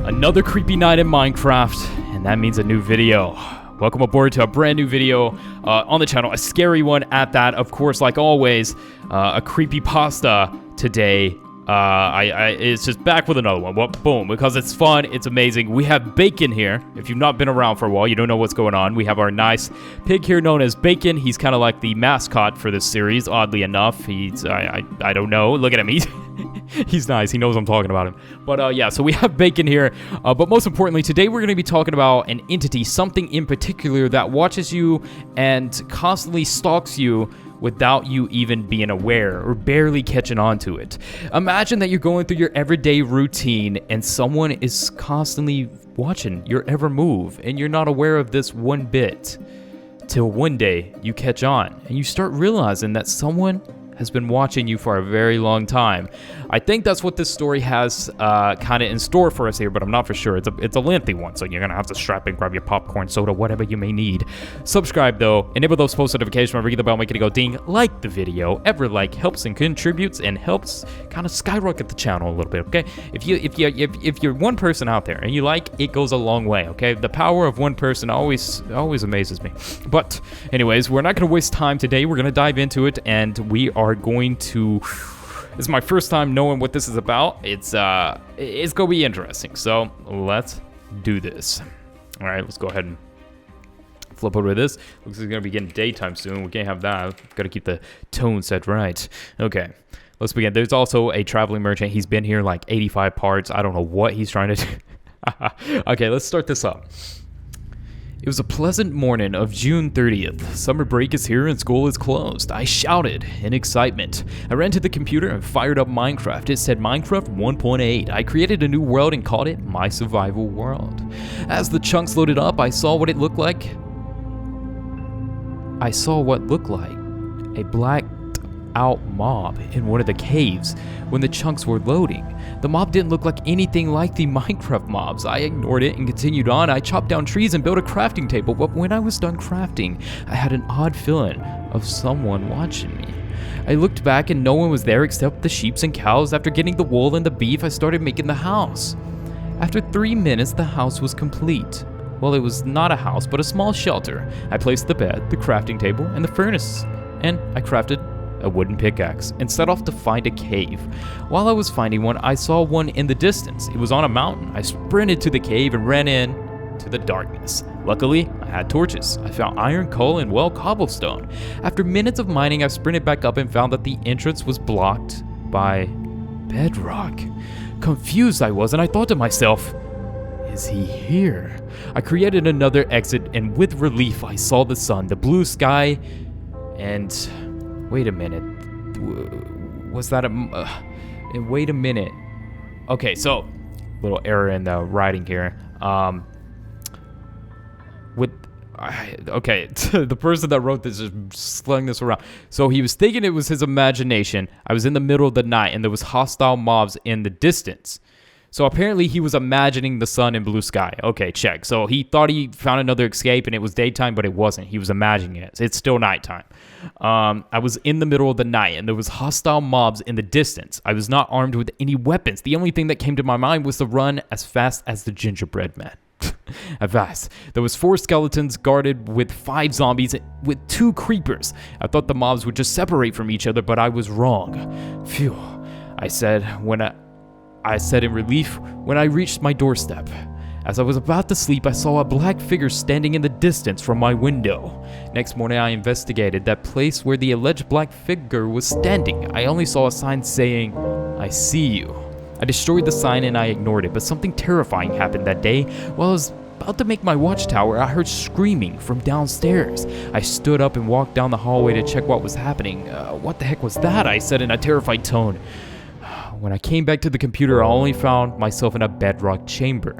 Another creepy night in Minecraft, and that means a new video. Welcome aboard to a brand new video on the channel, a scary one at that. Of course, like always, a creepypasta today. It's just back with another one. Well, boom, because it's fun, it's amazing. We have Bacon here. If you've not been around for a while, you don't know what's going on. We have our nice pig here known as Bacon. He's kind of like the mascot for this series, oddly enough. He's, I don't know. Look at him. He's nice. He knows I'm talking about him. But yeah, so we have Bacon here. But most importantly, today we're going to be talking about an entity, something in particular that watches you and constantly stalks you without you even being aware or barely catching on to it. Imagine that you're going through your everyday routine and someone is constantly watching your every move and you're not aware of this one bit. Till one day you catch on and you start realizing that someone has been watching you for a very long time. I think that's what this story has kind of in store for us here, but I'm not for sure. It's a lengthy one, so you're gonna have to strap in, grab your popcorn, soda, whatever you may need. Subscribe though, enable those post notifications, ring the bell, make it go ding. Like the video, every like helps and contributes and helps kind of skyrocket the channel a little bit. Okay, if you're one person out there and you like, it goes a long way. Okay, the power of one person always amazes me. But anyways, we're not gonna waste time today. We're gonna dive into it, and we are going to. This is my first time knowing what this is about. It's gonna be interesting. So let's do this. All right, let's go ahead and flip over to this. Looks like it's gonna be getting daytime soon. We can't have that. Gotta keep the tone set right. Okay, let's begin. There's also a traveling merchant. He's been here like 85 parts. I don't know what he's trying to do. Okay, let's start this up. It was a pleasant morning of June 30th. Summer break is here and school is closed. I shouted in excitement. I ran to the computer and fired up Minecraft. It said Minecraft 1.8. I created a new world and called it My Survival World. As the chunks loaded up, I saw what looked like a blacked out mob in one of the caves when the chunks were loading. The mob didn't look like anything like the Minecraft mobs. I ignored it and continued on. I chopped down trees and built a crafting table, but when I was done crafting, I had an odd feeling of someone watching me. I looked back and no one was there except the sheep and cows. After getting the wool and the beef, I started making the house. After 3 minutes, the house was complete. Well, it was not a house, but a small shelter. I placed the bed, the crafting table, and the furnace, and I crafted a wooden pickaxe and set off to find a cave. While I was finding one, I saw one in the distance. It was on a mountain. I sprinted to the cave and ran in to the darkness. Luckily, I had torches. I found iron, coal, and cobblestone. After minutes of mining, I sprinted back up and found that the entrance was blocked by bedrock. Confused I was, and I thought to myself, is he here? I created another exit, and with relief, I saw the sun, the blue sky, and wait a minute. Was that wait a minute. Okay, so little error in the writing here. The person that wrote this just slung this around. So he was thinking it was his imagination. I was in the middle of the night and there was hostile mobs in the distance. So apparently he was imagining the sun and blue sky. Okay, check. So he thought he found another escape and it was daytime, but it wasn't. He was imagining it. It's still nighttime. I was in the middle of the night and there was hostile mobs in the distance. I was not armed with any weapons. The only thing that came to my mind was to run as fast as the gingerbread man. Avast. There was 4 skeletons guarded with 5 zombies with 2 creepers. I thought the mobs would just separate from each other, but I was wrong. Phew, I said in relief when I reached my doorstep. As I was about to sleep, I saw a black figure standing in the distance from my window. Next morning, I investigated that place where the alleged black figure was standing. I only saw a sign saying, "I see you." I destroyed the sign and I ignored it, but something terrifying happened that day. While I was about to make my watchtower, I heard screaming from downstairs. I stood up and walked down the hallway to check what was happening. What the heck was that? I said in a terrified tone. When I came back to the computer, I only found myself in a bedrock chamber.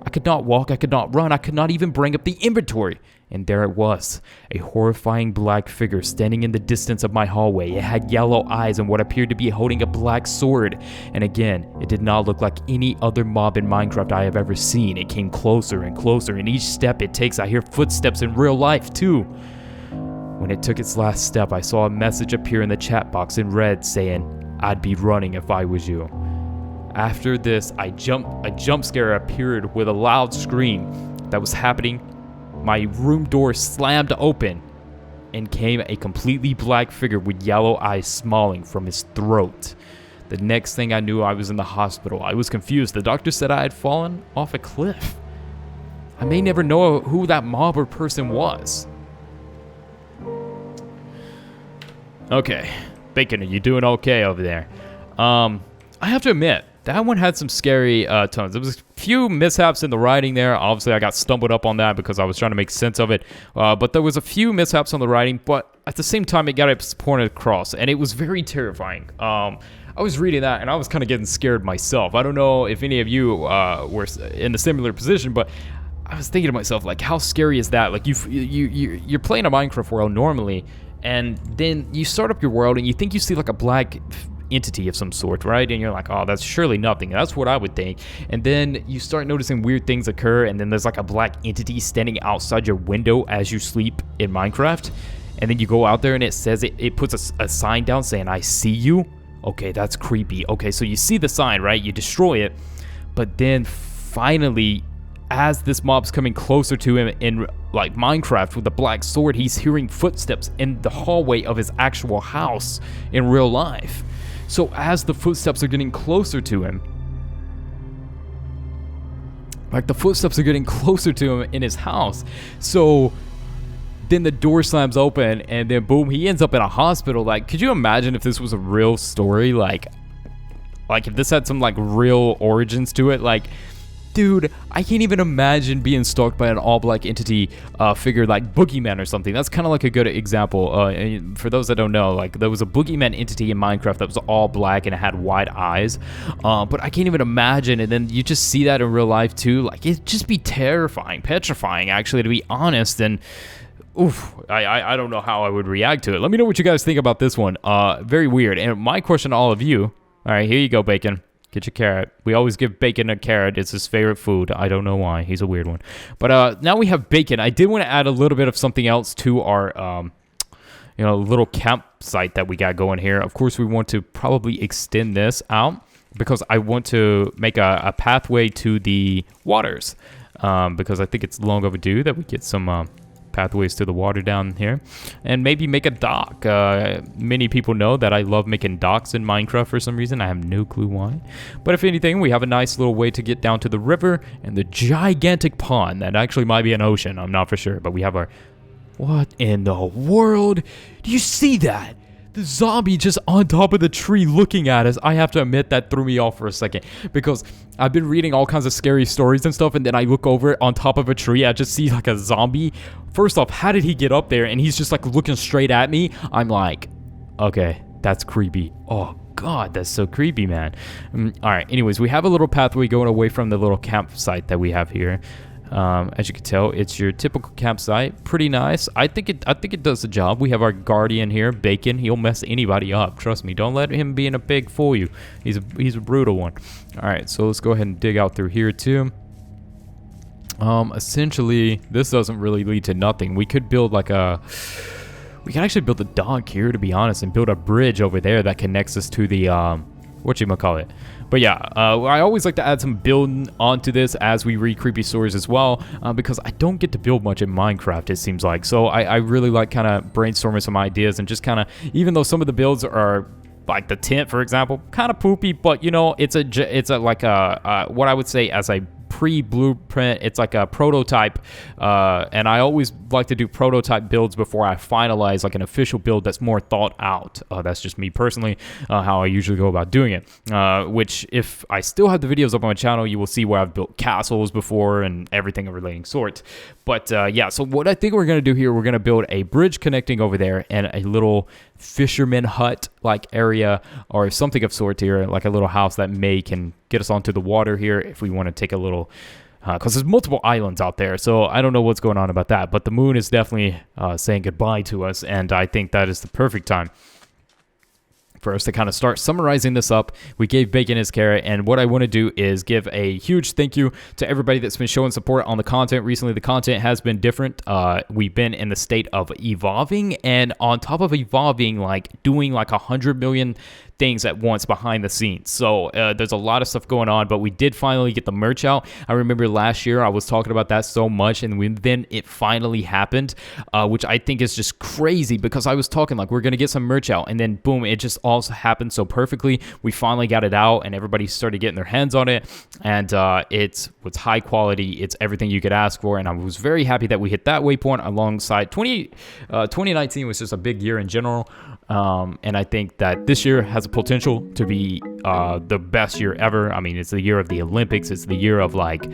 I could not walk, I could not run, I could not even bring up the inventory. And there it was, a horrifying black figure standing in the distance of my hallway. It had yellow eyes and what appeared to be holding a black sword. And again, it did not look like any other mob in Minecraft I have ever seen. It came closer and closer, and each step it takes, I hear footsteps in real life too. When it took its last step, I saw a message appear in the chat box in red saying, "I'd be running if I was you." After this, a jump scare appeared with a loud scream that was happening. My room door slammed open and came a completely black figure with yellow eyes smiling from his throat. The next thing I knew, I was in the hospital. I was confused. The doctor said I had fallen off a cliff. I may never know who that mob or person was. Okay, Bacon, are you doing okay over there? I have to admit, that one had some scary tones. There was a few mishaps in the writing there. Obviously, I got stumbled up on that because I was trying to make sense of it. But there was a few mishaps on the writing, but at the same time, it got its point across, and it was very terrifying. I was reading that, and I was kind of getting scared myself. I don't know if any of you were in a similar position, but I was thinking to myself, like, how scary is that? Like, you're playing a Minecraft world normally, and then you start up your world, and you think you see, like, a black entity of some sort, right? And you're like, oh, that's surely nothing. That's what I would think. And then you start noticing weird things occur, and then there's, like, a black entity standing outside your window as you sleep in Minecraft. And then you go out there, and it says, it puts a sign down saying, I see you. Okay, that's creepy. Okay, so you see the sign, right? You destroy it. But then finally, as this mob's coming closer to him in like Minecraft with a black sword, he's hearing footsteps in the hallway of his actual house in real life. So as the footsteps are getting closer to him, like the footsteps are getting closer to him in his house, so then the door slams open, and then boom, he ends up in a hospital. Like, could you imagine if this was a real story? Like if this had some like real origins to it? Like, dude, I can't even imagine being stalked by an all-black entity figure like Boogeyman or something. That's kind of like a good example. And for those that don't know, like there was a Boogeyman entity in Minecraft that was all black and it had wide eyes. But I can't even imagine. And then you just see that in real life too. Like, it'd just be terrifying, petrifying, actually, to be honest. And oof, I don't know how I would react to it. Let me know what you guys think about this one. Very weird. And my question to all of you. All right, here you go, Bacon. Get your carrot. We always give Bacon a carrot. It's his favorite food. I don't know why. He's a weird one. But now we have Bacon. I did want to add a little bit of something else to our little campsite that we got going here. Of course, we want to probably extend this out because I want to make a pathway to the waters. Because I think it's long overdue that we get some pathways to the water down here, and maybe make a dock. Many people know that I love making docks in Minecraft for some reason. I have no clue why, but if anything, we have a nice little way to get down to the river and the gigantic pond that actually might be an ocean. I'm not for sure, but we have our... What in the world? Do you see that? The zombie just on top of the tree looking at us. I have to admit that threw me off for a second because I've been reading all kinds of scary stories and stuff, and then I look over on top of a tree. I just see like a zombie. First off, how did he get up there? And he's just like looking straight at me. I'm like, okay, that's creepy. Oh God, that's so creepy, man. All right, anyways, we have a little pathway going away from the little campsite that we have here. As you can tell, it's your typical campsite. Pretty nice. I think it does the job. We have our guardian here, Bacon. He'll mess anybody up. Trust me. Don't let him being a pig fool you. He's a brutal one. All right, so let's go ahead and dig out through here too. Essentially, this doesn't really lead to nothing. We could build like we can actually build a dock here, to be honest, and build a bridge over there that connects us to the whatchamacallit. But yeah, I always like to add some building onto this as we read creepy stories as well, because I don't get to build much in Minecraft, it seems like. So I really like kind of brainstorming some ideas and just kind of, even though some of the builds are like the tent, for example, kind of poopy, but you know, it's like a what I would say as a pre-blueprint. It's like a prototype, and I always like to do prototype builds before I finalize like an official build that's more thought out. That's just me personally, how I usually go about doing it, which if I still have the videos up on my channel, you will see where I've built castles before and everything of relating sort. But yeah, so what I think we're going to do here, we're going to build a bridge connecting over there and a little fisherman hut like area or something of sort here, like a little house that can get us onto the water here if we want to take a little, because there's multiple islands out there, so I don't know what's going on about that, but the moon is definitely saying goodbye to us, and I think that is the perfect time for us to kind of start summarizing this up. We gave Bacon his carrot, and what I want to do is give a huge thank you to everybody that's been showing support on the content recently. The content has been different. We've been in the state of evolving, and on top of evolving, like doing like 100 million things at once behind the scenes. So there's a lot of stuff going on, but we did finally get the merch out. I remember last year I was talking about that so much, and then it finally happened, which I think is just crazy, because I was talking like we're gonna get some merch out, and then boom, it just all happened so perfectly. We finally got it out, and everybody started getting their hands on it, and it's high quality. It's everything you could ask for, and I was very happy that we hit that waypoint alongside 2019 was just a big year in general. And I think that this year has a potential to be the best year ever. I mean, it's the year of the Olympics. It's the year of like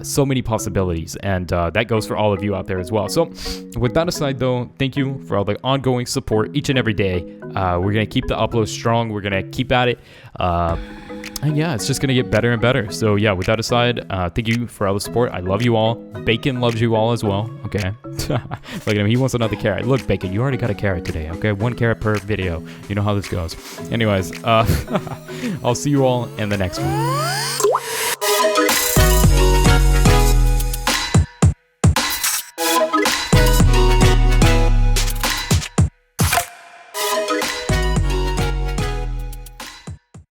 so many possibilities, and that goes for all of you out there as well. So with that aside, though, thank you for all the ongoing support each and every day. We're gonna keep the uploads strong. We're gonna keep at it. And yeah, it's just going to get better and better. So yeah, with that aside, thank you for all the support. I love you all. Bacon loves you all as well. Okay. Look at him. He wants another carrot. Look, Bacon, you already got a carrot today. Okay. 1 carrot per video. You know how this goes. Anyways, I'll see you all in the next one.